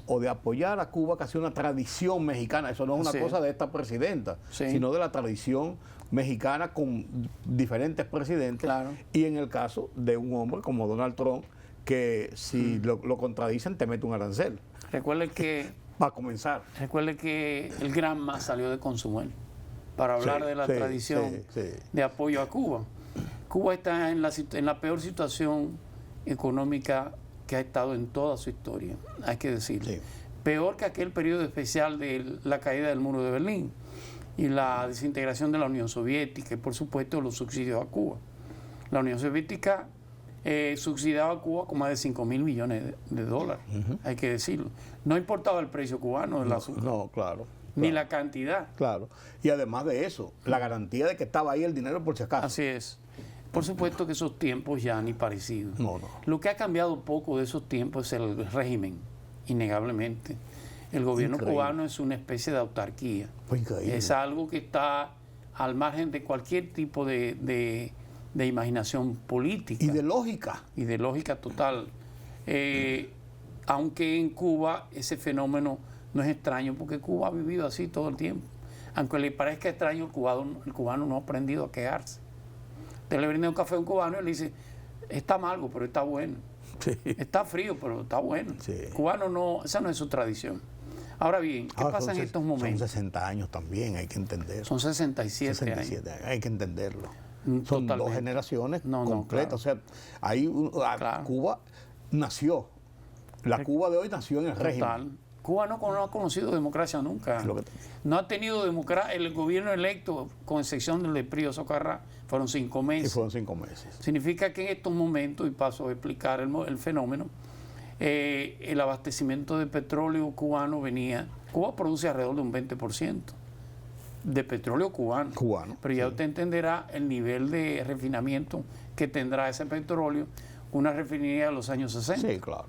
Speaker 1: o de apoyar a Cuba, que ha sido una tradición mexicana. Eso no es una cosa de esta presidenta, sino de la tradición mexicana con diferentes presidentes. Y en el caso de un hombre como Donald Trump, que si lo contradicen te mete un arancel.
Speaker 9: Recuerde que
Speaker 1: va a comenzar.
Speaker 9: Recuerde que el Granma salió de Consumel para hablar de la tradición de apoyo a Cuba. Cuba está en la peor situación económica que ha estado en toda su historia, hay que decirlo. Peor que aquel periodo especial de la caída del muro de Berlín y la desintegración de la Unión Soviética y, por supuesto, los subsidios a Cuba. La Unión Soviética subsidiaba a Cuba con más de 5.000 millones de dólares, hay que decirlo. No importaba el precio cubano del azúcar.
Speaker 1: No, claro.
Speaker 9: Ni la cantidad.
Speaker 1: Claro. Y además de eso, la garantía de que estaba ahí el dinero por si acaso.
Speaker 9: Así es. Por supuesto que esos tiempos ya ni parecidos.
Speaker 1: No.
Speaker 9: Lo que ha cambiado poco de esos tiempos es el régimen, innegablemente. El gobierno cubano es una especie de autarquía. Es algo que está al margen de cualquier tipo de imaginación política.
Speaker 1: Y de lógica.
Speaker 9: Y de lógica total. Aunque en Cuba ese fenómeno no es extraño, porque Cuba ha vivido así todo el tiempo. Aunque le parezca extraño, el cubano no ha aprendido a quejarse. Usted le brinda un café a un cubano y le dice, está amargo, pero está bueno.
Speaker 1: Sí.
Speaker 9: Está frío, pero está bueno.
Speaker 1: Sí.
Speaker 9: El cubano no, esa no es su tradición. Ahora bien, ¿qué pasa en estos momentos?
Speaker 1: Son 60 años también, hay que entenderlo.
Speaker 9: Son 67 años.
Speaker 1: Hay que entenderlo.
Speaker 9: Totalmente.
Speaker 1: Son 2 generaciones completas.
Speaker 9: Claro.
Speaker 1: O sea,
Speaker 9: Claro.
Speaker 1: Cuba nació. La Cuba de hoy nació en el régimen.
Speaker 9: Cuba no ha conocido democracia nunca. No ha tenido democracia. El gobierno electo, con excepción del de Prío Socarrá, fueron 5 meses.
Speaker 1: Y fueron 5 meses.
Speaker 9: Significa que en estos momentos, y paso a explicar el fenómeno, el abastecimiento de petróleo cubano venía. Cuba produce alrededor de un 20% de petróleo cubano. Pero ya usted entenderá el nivel de refinamiento que tendrá ese petróleo, una refinería de los años 60.
Speaker 1: Sí, claro.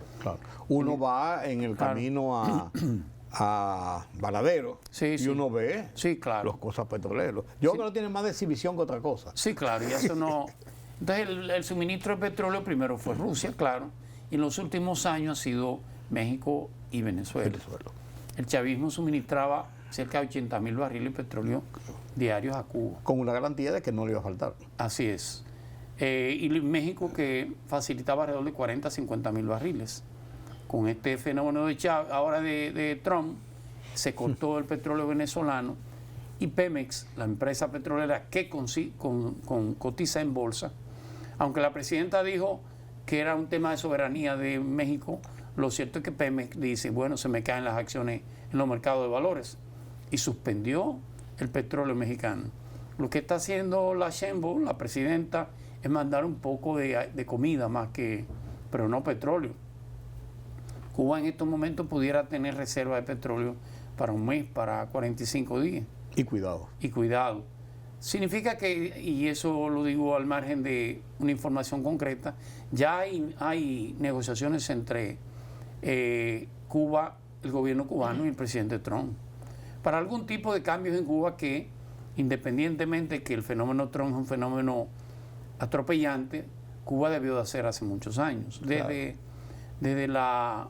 Speaker 1: Uno va en el camino a Varadero y uno ve los cosas petroleros. Yo creo que no tiene más de exhibición que otra cosa.
Speaker 9: Sí, claro, y eso no... Entonces el suministro de petróleo primero fue Rusia, claro, y en los últimos años ha sido México y Venezuela. El chavismo suministraba cerca de 80.000 barriles de petróleo diarios a Cuba.
Speaker 1: Con una garantía de que no le iba a faltar.
Speaker 9: Así es. Y México que facilitaba alrededor de 40 a 50.000 barriles. Con este fenómeno de Chávez, ahora de Trump, se cortó el petróleo venezolano y Pemex, la empresa petrolera que cotiza en bolsa, aunque la presidenta dijo que era un tema de soberanía de México, lo cierto es que Pemex dice, bueno, se me caen las acciones en los mercados de valores y suspendió el petróleo mexicano. Lo que está haciendo la Sheinbaum, la presidenta, es mandar un poco de comida más que, pero no petróleo. Cuba en estos momentos pudiera tener reserva de petróleo para un mes, para 45 días.
Speaker 1: Y cuidado.
Speaker 9: Y cuidado. Significa que, y eso lo digo al margen de una información concreta, ya hay negociaciones entre Cuba, el gobierno cubano y el presidente Trump, para algún tipo de cambios en Cuba que, independientemente de que el fenómeno Trump es un fenómeno atropellante, Cuba debió de hacer hace muchos años. Desde la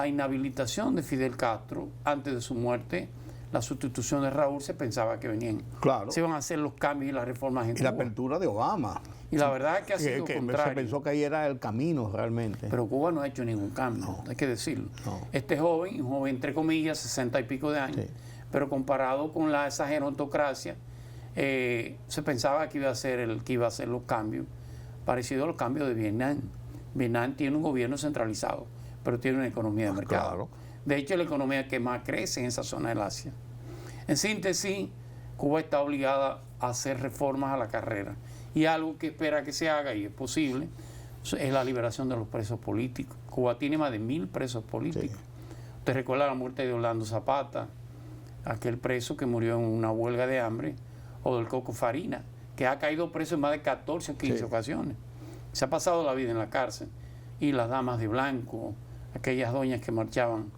Speaker 9: inhabilitación de Fidel Castro, antes de su muerte, la sustitución de Raúl, se pensaba que se iban a hacer los cambios y las reformas en Cuba.
Speaker 1: Y la apertura de Obama.
Speaker 9: Y la verdad es que ha sido contrario.
Speaker 1: Se pensó que ahí era el camino realmente.
Speaker 9: Pero Cuba no ha hecho ningún cambio, hay que decirlo. Este joven, un joven entre comillas, 60 y pico de años, pero comparado con esa gerontocracia, se pensaba que iba a hacer los cambios, parecido a los cambios de Vietnam. Vietnam tiene un gobierno centralizado, pero tiene una economía de mercado.
Speaker 1: Claro.
Speaker 9: De hecho, es la economía que más crece en esa zona del Asia. En síntesis, Cuba está obligada a hacer reformas a la carrera. Y algo que espera que se haga, y es posible, es la liberación de los presos políticos. Cuba tiene más de 1.000 presos políticos. Usted recuerda la muerte de Orlando Zapata, aquel preso que murió en una huelga de hambre, o del Coco Farina, que ha caído preso en más de 14 o 15 ocasiones. Se ha pasado la vida en la cárcel. Y las damas de blanco, aquellas doñas que marchaban.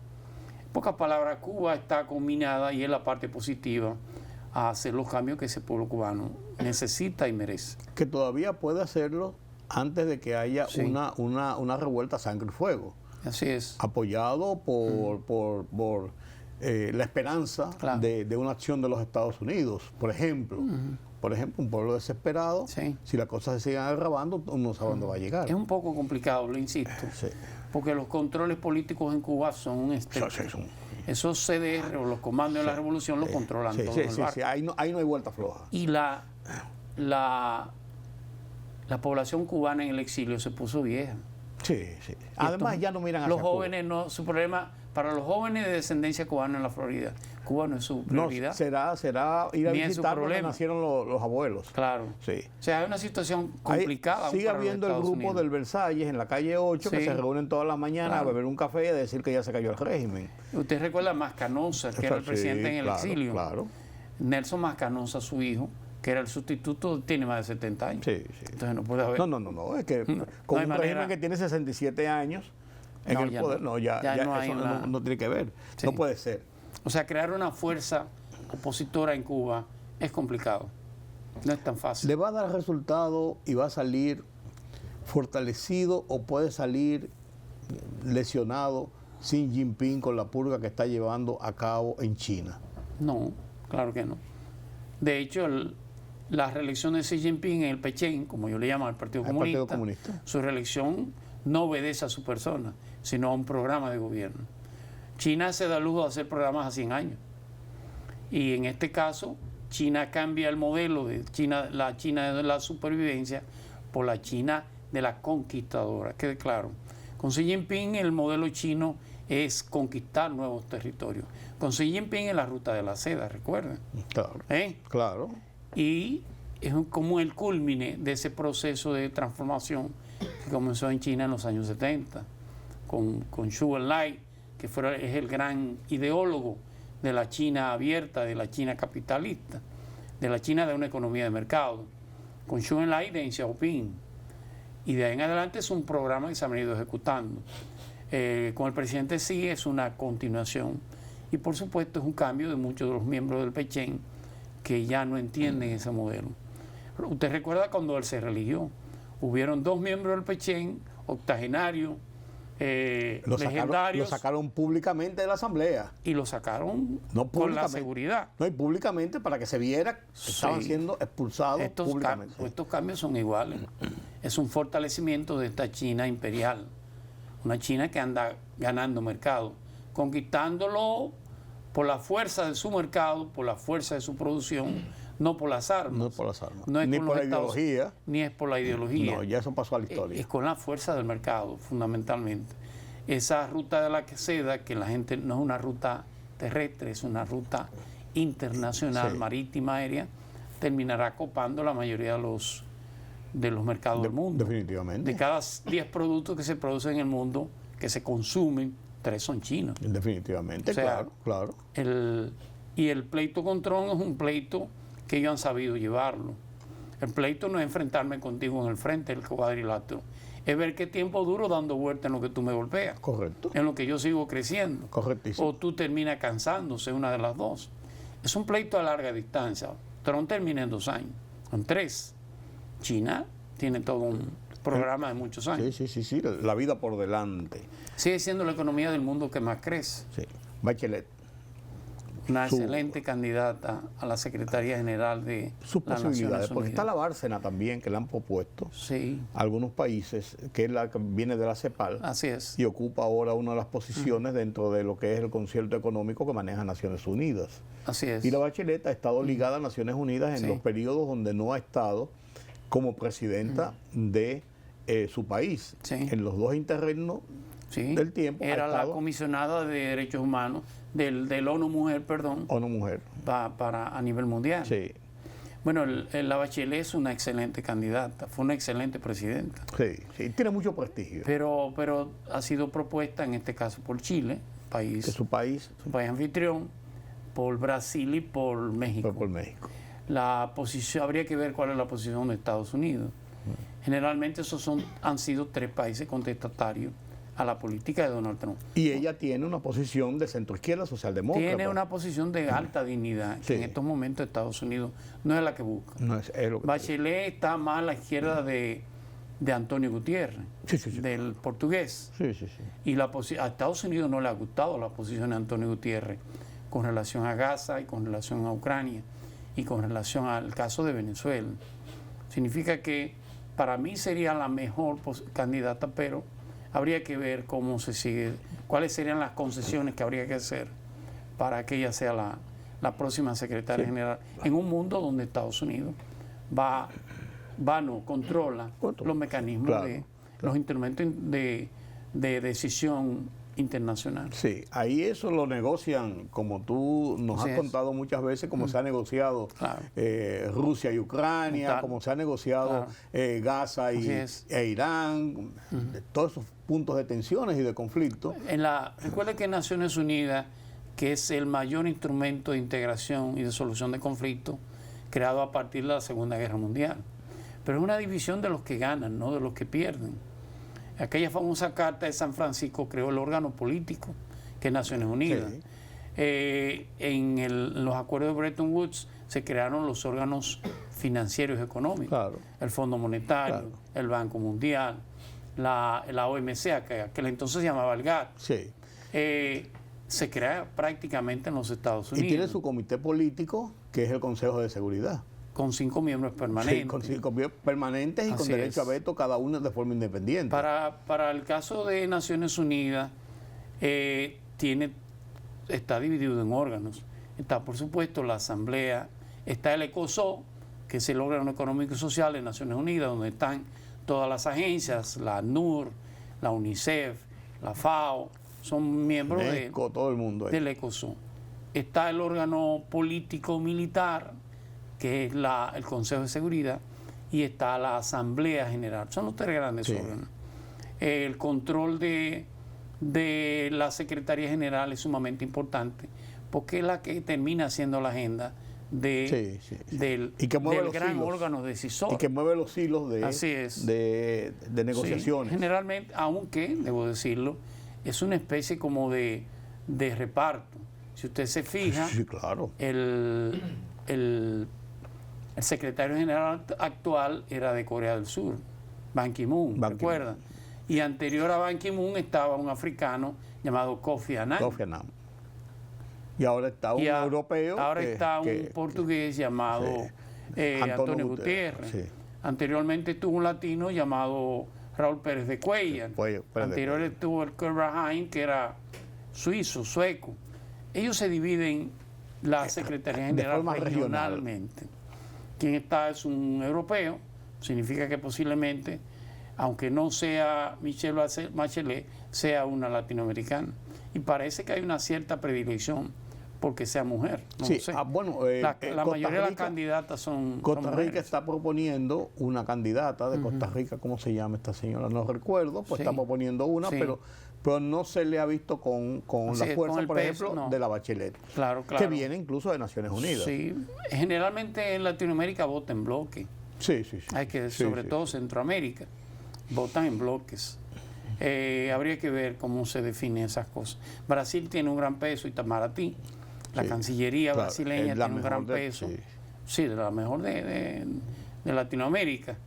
Speaker 9: En pocas palabras, Cuba está combinada, y es la parte positiva, a hacer los cambios que ese pueblo cubano necesita y merece.
Speaker 1: Que todavía puede hacerlo antes de que haya una revuelta a sangre y fuego.
Speaker 9: Así es.
Speaker 1: Apoyado por la esperanza de una acción de los Estados Unidos. Por ejemplo, un pueblo desesperado, si las cosas se siguen agravando, no sabe dónde va a llegar.
Speaker 9: Es un poco complicado, lo insisto, porque los controles políticos en Cuba son estrictos. Esos CDR o los comandos de la revolución los controlan todos.
Speaker 1: Ahí no hay vuelta floja.
Speaker 9: Y la población cubana en el exilio se puso vieja. Además, ya no miran hacia los jóvenes Cuba. Su problema, para los jóvenes de descendencia cubana en la Florida, Cuba no es su prioridad.
Speaker 1: No, será ir a visitar donde nacieron los abuelos.
Speaker 9: Claro. O sea, hay una situación complicada.
Speaker 1: Sigue habiendo el grupo del Versalles en la calle 8 que se reúnen todas las mañanas a beber un café y a decir que ya se cayó el régimen.
Speaker 9: Usted recuerda a Mascanosa, que era el presidente en el exilio.
Speaker 1: Claro.
Speaker 9: Nelson Mascanosa, su hijo, que era el sustituto, tiene más de 70 años. Entonces no puede haber.
Speaker 1: No, es que con un régimen que tiene 67 años en el poder, no tiene que ver. No puede ser.
Speaker 9: O sea, crear una fuerza opositora en Cuba es complicado. No es tan fácil.
Speaker 1: ¿Le va a dar resultado y va a salir fortalecido o puede salir lesionado Xi Jinping con la purga que está llevando a cabo en China?
Speaker 9: No, claro que no. De hecho, la reelección de Xi Jinping en el Pechén, como yo le llamo al Partido Comunista, su reelección no obedece a su persona, sino a un programa de gobierno. China se da lujo de hacer programas a 100 años. Y en este caso, China cambia el modelo de China, la China de la supervivencia por la China de la conquistadora. Quede claro. Con Xi Jinping el modelo chino es conquistar nuevos territorios. Con Xi Jinping es la ruta de la seda, recuerden.
Speaker 1: Claro. Claro.
Speaker 9: Y es como el culmine de ese proceso de transformación que comenzó en China en los años 70, con Zhou Enlai, que es el gran ideólogo de la China abierta, de la China capitalista, de la China de una economía de mercado, con Zhou Enlai y Deng Xiaoping. Y de ahí en adelante es un programa que se ha venido ejecutando. Con el presidente Xi es una continuación y por supuesto es un cambio de muchos de los miembros del Pechén que ya no entienden ese modelo. Usted recuerda cuando él se religió, hubieron 2 miembros del Pechén, octogenarios, legendarios.
Speaker 1: Lo sacaron públicamente de la asamblea.
Speaker 9: Y lo sacaron con la seguridad.
Speaker 1: No, y públicamente para que se viera que estaban siendo expulsados públicamente.
Speaker 9: Estos cambios son iguales. Es un fortalecimiento de esta China imperial. Una China que anda ganando mercado, conquistándolo por la fuerza de su mercado, por la fuerza de su producción, no por las armas.
Speaker 1: No por las armas.
Speaker 9: No es
Speaker 1: ni por la ideología.
Speaker 9: Ni es por la ideología.
Speaker 1: No, ya eso pasó a la historia.
Speaker 9: Es con la fuerza del mercado, fundamentalmente. Esa ruta de la seda, que la gente no es una ruta terrestre, es una ruta internacional, marítima, aérea, terminará copando la mayoría de los mercados del mundo.
Speaker 1: Definitivamente.
Speaker 9: De cada 10 productos que se producen en el mundo, que se consumen, 3 son chinos.
Speaker 1: Definitivamente, o sea, claro.
Speaker 9: Y el pleito con Trump es un pleito que ellos han sabido llevarlo. El pleito no es enfrentarme contigo en el frente del cuadrilátero, es ver qué tiempo duro dando vueltas en lo que tú me golpeas.
Speaker 1: Correcto.
Speaker 9: En lo que yo sigo creciendo.
Speaker 1: Correctísimo.
Speaker 9: O tú terminas cansándose, una de las dos. Es un pleito a larga distancia. Trump termina en 2 años, en 3. China tiene todo un programa de muchos años.
Speaker 1: Sí, la vida por delante.
Speaker 9: Sigue siendo la economía del mundo que más crece.
Speaker 1: Sí. Bachelet.
Speaker 9: Una excelente candidata a la Secretaría General de
Speaker 1: sus posibilidades, porque está la Bárcena también, que la han propuesto algunos países, que es la que viene de la CEPAL.
Speaker 9: Así es.
Speaker 1: Y ocupa ahora una de las posiciones dentro de lo que es el concierto económico que maneja Naciones Unidas.
Speaker 9: Así es.
Speaker 1: Y la Bachelet ha estado ligada a Naciones Unidas en los periodos donde no ha estado como presidenta de su país. En los 2 interregnos del tiempo.
Speaker 9: Era la comisionada de derechos humanos del ONU Mujer,
Speaker 1: ONU Mujer.
Speaker 9: A nivel mundial.
Speaker 1: Sí.
Speaker 9: Bueno, la Bachelet es una excelente candidata, fue una excelente presidenta.
Speaker 1: Sí, tiene mucho prestigio.
Speaker 9: Pero ha sido propuesta en este caso por Chile,
Speaker 1: su país
Speaker 9: anfitrión, por Brasil y por México.
Speaker 1: Por México.
Speaker 9: La posición, habría que ver cuál es la posición de Estados Unidos. Generalmente esos han sido 3 países contestatarios a la política de Donald Trump.
Speaker 1: Y ella tiene una posición de centroizquierda socialdemócrata.
Speaker 9: Tiene una posición de alta dignidad, que en estos momentos Estados Unidos no es la que busca.
Speaker 1: No es lo que
Speaker 9: Bachelet está más a la izquierda de Antonio Gutiérrez, del portugués. Y a Estados Unidos no le ha gustado la posición de Antonio Gutiérrez con relación a Gaza y con relación a Ucrania y con relación al caso de Venezuela. Significa que para mí sería la mejor candidata, pero habría que ver cómo se sigue, cuáles serían las concesiones que habría que hacer para que ella sea la próxima secretaria general en un mundo donde Estados Unidos controla los mecanismos los instrumentos de decisión internacional.
Speaker 1: Sí, ahí eso lo negocian, como tú nos has contado muchas veces, como se ha negociado Rusia y Ucrania, como se ha negociado Gaza e Irán, todos esos puntos de tensiones y de conflicto.
Speaker 9: Recuerda que Naciones Unidas, que es el mayor instrumento de integración y de solución de conflictos creado a partir de la Segunda Guerra Mundial, pero es una división de los que ganan, no de los que pierden. Aquella famosa Carta de San Francisco creó el órgano político, que es Naciones Unidas. En los acuerdos de Bretton Woods se crearon los órganos financieros y económicos, el Fondo Monetario, el Banco Mundial, la OMC, que aquel entonces se llamaba el GATT. Se crea prácticamente en los Estados Unidos.
Speaker 1: Y tiene su comité político, que es el Consejo de Seguridad.
Speaker 9: Con 5 miembros permanentes.
Speaker 1: Sí, con 5 miembros permanentes y
Speaker 9: Así
Speaker 1: con derecho
Speaker 9: es.
Speaker 1: a veto, cada uno de forma independiente.
Speaker 9: Para el caso de Naciones Unidas, está dividido en órganos. Está, por supuesto, la Asamblea, está el ECOSOC, que es el órgano económico y social de Naciones Unidas, donde están todas las agencias, la ACNUR, la UNICEF, la FAO, son miembros
Speaker 1: todo el mundo
Speaker 9: del ECOSOC. Está el órgano político-militar, que es el Consejo de Seguridad, y está la Asamblea General. Son los 3 grandes órganos. El control de la Secretaría General es sumamente importante, porque es la que termina haciendo la agenda del gran órgano decisor.
Speaker 1: Y que mueve los hilos de negociaciones.
Speaker 9: Sí, generalmente, aunque, debo decirlo, es una especie como de reparto. Si usted se fija,
Speaker 1: claro.
Speaker 9: el secretario general actual era de Corea del Sur, Ban Ki-moon, ¿recuerdan? Y anterior a Ban Ki-moon estaba un africano llamado Kofi Annan.
Speaker 1: Y ahora está un europeo.
Speaker 9: Ahora está un portugués llamado Antonio Gutiérrez. Anteriormente estuvo un latino llamado Raúl Pérez de Cuellar. Anterior estuvo el Kerraheim, que era sueco. Ellos se dividen la Secretaría General regionalmente. Quien está es un europeo, significa que posiblemente, aunque no sea Michelle Bachelet, sea una latinoamericana. Y parece que hay una cierta predilección porque sea mujer. No sé. La mayoría de las candidatas son
Speaker 1: Costa Rica
Speaker 9: mujeres.
Speaker 1: está proponiendo una candidata de Costa Rica, ¿cómo se llama esta señora? No recuerdo, pues está proponiendo una, pero no se le ha visto con la fuerza, por ejemplo, de la Bachelet.
Speaker 9: Claro.
Speaker 1: Que viene incluso de Naciones Unidas.
Speaker 9: Sí, generalmente en Latinoamérica vota en bloque.
Speaker 1: Sí.
Speaker 9: Hay que, sobre todo Centroamérica, votan en bloques. Habría que ver cómo se definen esas cosas. Brasil tiene un gran peso, Itamaraty. La Cancillería brasileña tiene un gran peso. De la mejor de Latinoamérica.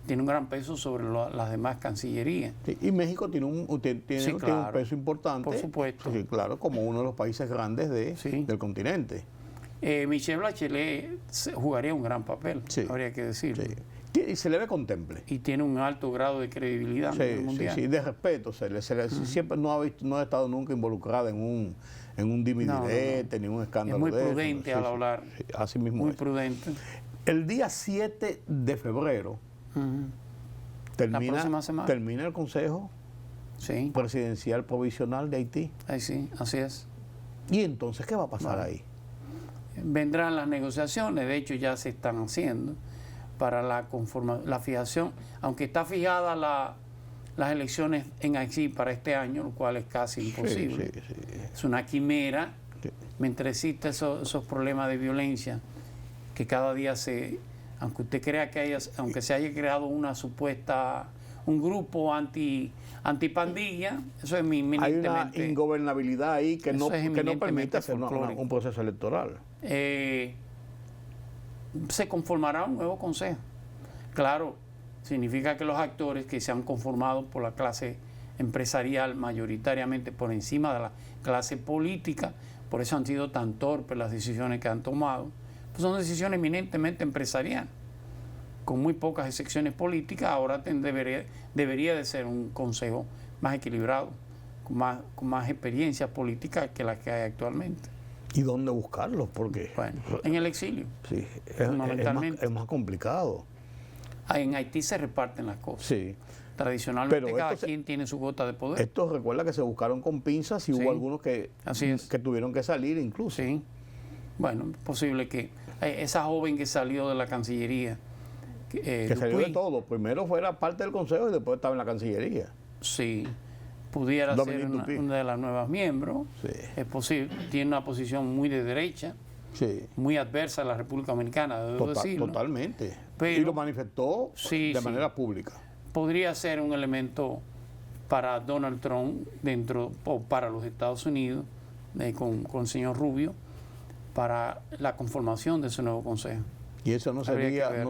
Speaker 9: Tiene un gran peso sobre las demás cancillerías.
Speaker 1: Y México tiene un peso importante.
Speaker 9: Por supuesto.
Speaker 1: Claro, como uno de los países grandes del continente.
Speaker 9: Michelle Bachelet jugaría un gran papel, habría que decirlo.
Speaker 1: Y se le ve contemple.
Speaker 9: Y tiene un alto grado de credibilidad en el mundial.
Speaker 1: De respeto. Siempre no ha estado nunca involucrada en un dimidirete, ni un escándalo.
Speaker 9: Es muy prudente al hablar.
Speaker 1: Así mismo
Speaker 9: muy prudente.
Speaker 1: El día 7 de febrero termina el Consejo Presidencial Provisional de Haití.
Speaker 9: Sí, así es.
Speaker 1: ¿Y entonces qué va a pasar ahí?
Speaker 9: Vendrán las negociaciones, de hecho ya se están haciendo para la fijación, aunque está fijada las elecciones en Haití para este año, lo cual es casi imposible. Es una quimera, mientras existen esos problemas de violencia que cada día aunque usted crea que aunque se haya creado un grupo antipandilla, eso es eminentemente...
Speaker 1: Hay una ingobernabilidad ahí que no permite hacer un proceso electoral.
Speaker 9: Se conformará un nuevo consejo. Claro, significa que los actores que se han conformado por la clase empresarial, mayoritariamente por encima de la clase política, por eso han sido tan torpes las decisiones que han tomado, pues son decisiones eminentemente empresariales, con muy pocas excepciones políticas. Ahora debería de ser un consejo más equilibrado, con más experiencias políticas que las que hay actualmente.
Speaker 1: ¿Y dónde buscarlos? Porque
Speaker 9: en el exilio.
Speaker 1: Sí, es más complicado.
Speaker 9: En Haití se reparten las cosas.
Speaker 1: Sí.
Speaker 9: Tradicionalmente cada quien tiene su gota de poder.
Speaker 1: Esto recuerda que se buscaron con pinzas y hubo algunos que tuvieron que salir incluso.
Speaker 9: Sí. Bueno, posible que esa joven que salió de la Cancillería...
Speaker 1: que salió de todo. Primero fuera parte del Consejo y después estaba en la Cancillería.
Speaker 9: Sí. Pudiera ser una de las nuevas miembros. Es posible. Tiene una posición muy de derecha. Muy adversa a la República Dominicana, debo decirlo.
Speaker 1: Totalmente.
Speaker 9: Pero,
Speaker 1: y lo manifestó de manera pública.
Speaker 9: Podría ser un elemento para Donald Trump o para los Estados Unidos, con el señor Rubio, para la conformación de ese nuevo consejo.
Speaker 1: ¿Y eso no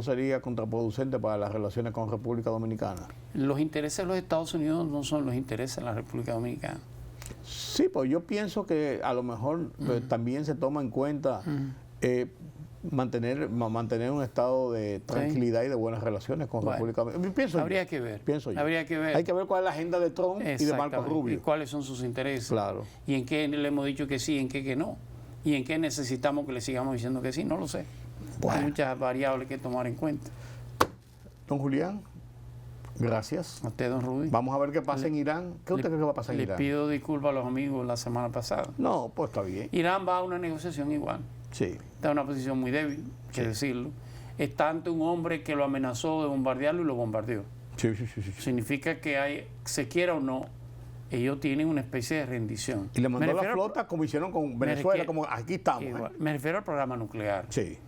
Speaker 1: sería contraproducente para las relaciones con República Dominicana?
Speaker 9: Los intereses de los Estados Unidos no son los intereses de la República Dominicana.
Speaker 1: Sí, pues yo pienso que a lo mejor también se toma en cuenta mantener un estado de tranquilidad y de buenas relaciones con República Dominicana.
Speaker 9: Habría que ver.
Speaker 1: Hay que ver cuál es la agenda de Trump y de Marco Rubio.
Speaker 9: Y cuáles son sus intereses.
Speaker 1: Claro.
Speaker 9: Y en qué le hemos dicho que sí y en qué que no. Y en qué necesitamos que le sigamos diciendo que sí, no lo sé. Hay muchas variables que tomar en cuenta.
Speaker 1: Don Julián, gracias.
Speaker 9: A usted, don Rudy.
Speaker 1: Vamos a ver qué pasa en Irán. ¿Qué usted cree que va a pasar en Irán?
Speaker 9: Le pido disculpas a los amigos la semana pasada.
Speaker 1: No, pues está bien.
Speaker 9: Irán va a una negociación igual.
Speaker 1: Sí.
Speaker 9: Está en una posición muy débil, que decirlo. Está ante un hombre que lo amenazó de bombardearlo y lo bombardeó.
Speaker 1: Sí.
Speaker 9: Significa que se quiera o no, ellos tienen una especie de rendición.
Speaker 1: Y le mandó la flota como hicieron con Venezuela, como aquí estamos.
Speaker 9: Igual, me refiero al programa nuclear.
Speaker 1: Sí.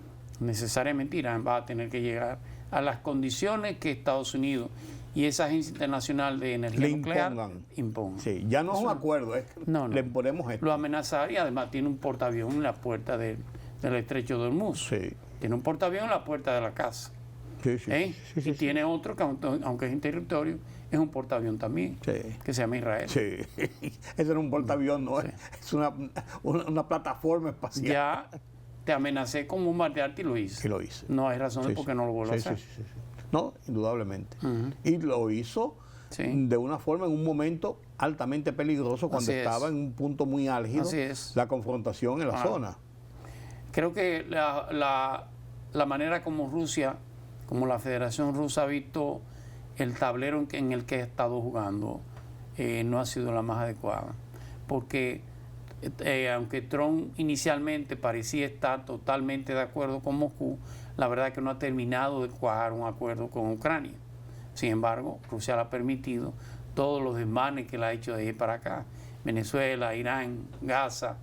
Speaker 9: Necesariamente Irán va a tener que llegar a las condiciones que Estados Unidos y esa Agencia Internacional de Energía Nuclear impongan.
Speaker 1: Sí, ya no es un acuerdo, es que le imponemos esto.
Speaker 9: Lo amenazar y además tiene un portaavión en la puerta del Estrecho de Hormuz.
Speaker 1: Sí.
Speaker 9: Tiene un portaavión en la puerta de la casa.
Speaker 1: Sí.
Speaker 9: Y tiene otro que, aunque es en territorio, es un portaavión también, que se llama Israel.
Speaker 1: Sí, ese no es un portaavión, no, es una plataforma espacial.
Speaker 9: Ya te amenacé con bombardearte y lo hice.
Speaker 1: Y lo hice.
Speaker 9: No hay razón de por qué no lo vuelvo a hacer.
Speaker 1: Sí. No, indudablemente. Y lo hizo de una forma, en un momento altamente peligroso, cuando estaba en un punto muy álgido, la confrontación en la zona.
Speaker 9: Creo que la manera como Rusia, como la Federación Rusa ha visto el tablero en el que ha estado jugando, no ha sido la más adecuada. Porque aunque Trump inicialmente parecía estar totalmente de acuerdo con Moscú, la verdad es que no ha terminado de cuajar un acuerdo con Ucrania. Sin embargo, Rusia le ha permitido todos los desmanes que le ha hecho de ahí para acá. Venezuela, Irán, Gaza,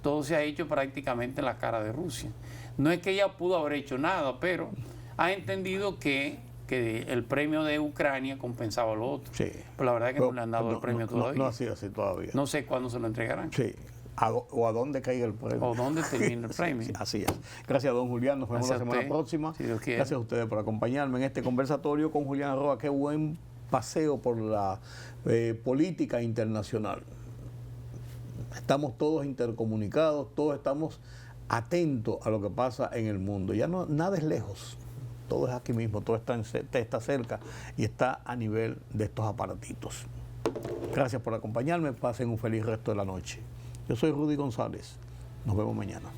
Speaker 9: todo se ha hecho prácticamente en la cara de Rusia. No es que ella pudo haber hecho nada, pero ha entendido que el premio de Ucrania compensaba lo otro.
Speaker 1: Sí.
Speaker 9: Pero la verdad es que no le han dado el premio todavía.
Speaker 1: No ha sido así todavía.
Speaker 9: No sé cuándo se lo entregarán.
Speaker 1: Sí. O a dónde caiga el premio.
Speaker 9: O dónde termina el premio.
Speaker 1: Sí, así es. Gracias, don Julián. Nos vemos la semana próxima.
Speaker 9: Si Dios quiere.
Speaker 1: Gracias a ustedes por acompañarme en este conversatorio con Julián Arroa. Qué buen paseo por la política internacional. Estamos todos intercomunicados, todos estamos atentos a lo que pasa en el mundo. Ya no, nada es lejos. Todo es aquí mismo, todo está cerca y está a nivel de estos aparatitos. Gracias por acompañarme. Pasen un feliz resto de la noche. Yo soy Rudy González. Nos vemos mañana.